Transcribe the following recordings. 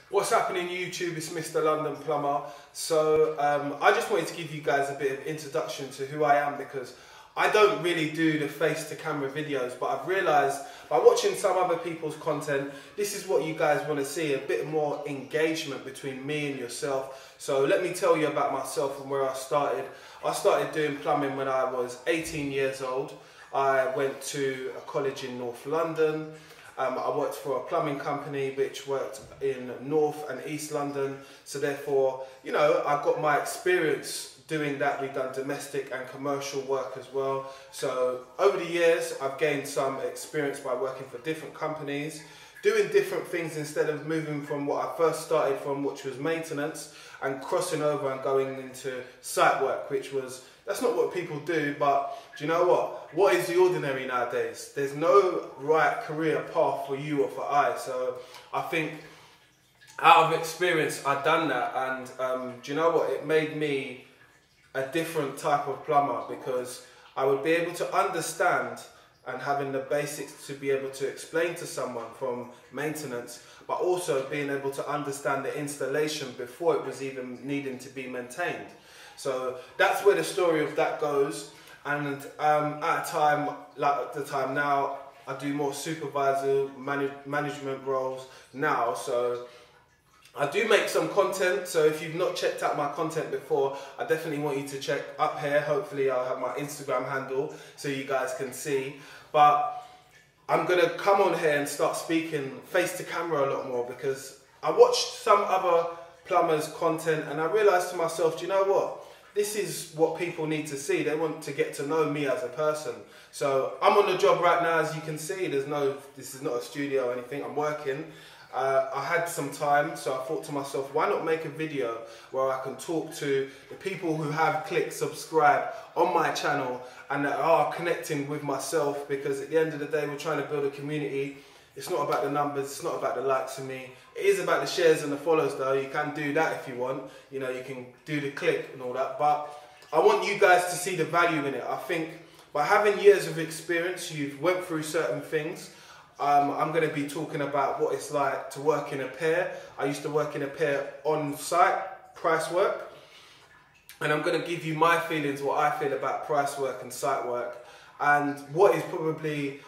What's happening YouTube? It's Mr. London Plumber. So I just wanted to give you guys a bit of introduction to who I am, because I don't really do the face to camera videos, but I've realised by watching some other people's content, this is what you guys want to see, a bit more engagement between me and yourself. So let me tell you about myself and where I started. I started doing plumbing when I was 18 years old. I went to a college in North London. I worked for a plumbing company which worked in North and East London. So therefore, you know, I got my experience doing that. We've done domestic and commercial work as well. So over the years, I've gained some experience by working for different companies, doing different things instead of moving from what I first started from, which was maintenance, and crossing over and going into site work, which was, that's not what people do, but do you know what? What is the ordinary nowadays? There's no right career path for you or for I. So I think out of experience, I've done that, and do you know what? It made me a different type of plumber, because I would be able to understand and having the basics to be able to explain to someone from maintenance, but also being able to understand the installation before it was even needing to be maintained. So that's where the story of that goes. And at a time like the time now, I do more supervisor management roles now. So I do make some content, so if you've not checked out my content before, I definitely want you to check up here. Hopefully I'll have my Instagram handle so you guys can see. But I'm going to come on here and start speaking face to camera a lot more, because I watched some other plumbers' content and I realised to myself, do you know what? This is what people need to see. They want to get to know me as a person. So I'm on the job right now, as you can see. This is not a studio or anything. I'm working. I had some time, so I thought to myself, why not make a video where I can talk to the people who have clicked subscribe on my channel and that are connecting with myself, because at the end of the day, we're trying to build a community. It's not about the numbers, it's not about the likes of me. It is about the shares and the follows though. You can do that if you want. You know, you can do the click and all that. But I want you guys to see the value in it. I think by having years of experience, you've went through certain things. I'm going to be talking about what it's like to work in a pair. I used to work in a pair on site, price work. And I'm going to give you my feelings, what I feel about price work and site work. And what is probably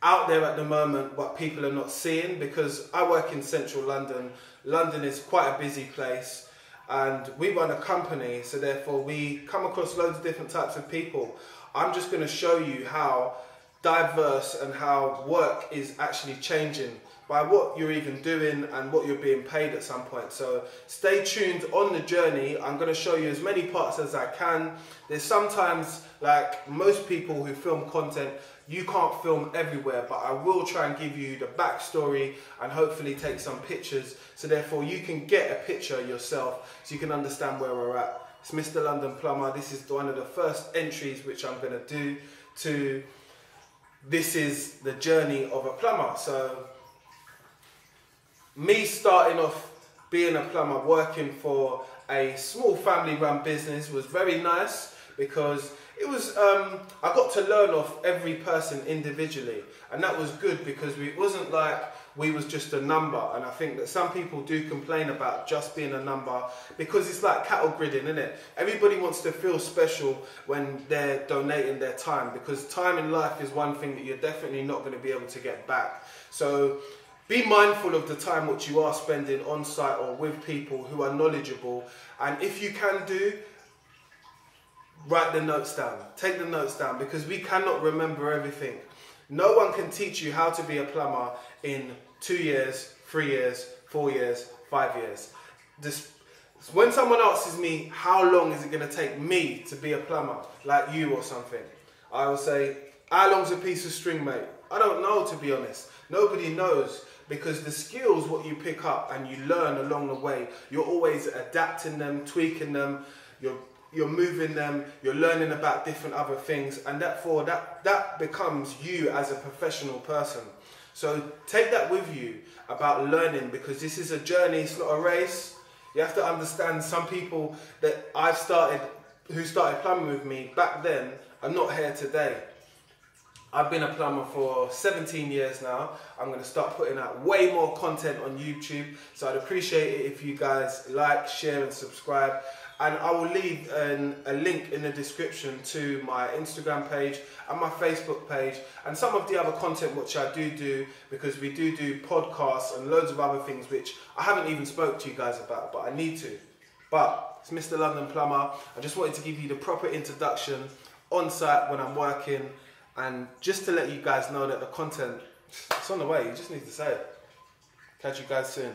out there at the moment, what people are not seeing, because I work in central London. London is quite a busy place, and we run a company, so therefore we come across loads of different types of people. I'm just going to show you how diverse and how work is actually changing by what you're even doing and what you're being paid at some point. So stay tuned on the journey. I'm going to show you as many parts as I can. There's sometimes, like most people who film content, you can't film everywhere, but I will try and give you the backstory and hopefully take some pictures, so therefore you can get a picture yourself so you can understand where we're at. It's Mr. London Plumber. This is one of the first entries which I'm going to do to This Is the Journey of a Plumber. So me starting off being a plumber, working for a small family run business, was very nice, because it was, I got to learn off every person individually, and that was good, because it wasn't like we was just a number. And I think that some people do complain about just being a number, because it's like cattle gridding, isn't it? Everybody wants to feel special when they're donating their time, because time in life is one thing that you're definitely not going to be able to get back. So be mindful of the time which you are spending on site or with people who are knowledgeable, and if you can do, write the notes down, take the notes down, because we cannot remember everything. No one can teach you how to be a plumber in 2 years, 3 years, 4 years, 5 years. When someone asks me, how long is it going to take me to be a plumber, like you or something, I will say, how long's a piece of string, mate? I don't know, to be honest. Nobody knows, because the skills, what you pick up and you learn along the way, you're always adapting them, tweaking them, you're moving them, you're learning about different other things, and therefore that becomes you as a professional person. So take that with you about learning, because this is a journey, it's not a race. You have to understand, some people that who started plumbing with me back then are not here today. I've been a plumber for 17 years now. I'm going to start putting out way more content on YouTube. So I'd appreciate it if you guys like, share and subscribe. And I will leave a link in the description to my Instagram page and my Facebook page and some of the other content which I do, because we do podcasts and loads of other things which I haven't even spoke to you guys about, but I need to. But it's Mr. London Plumber. I just wanted to give you the proper introduction on site when I'm working, and just to let you guys know that the content, it's on the way. You just need to say it. Catch you guys soon.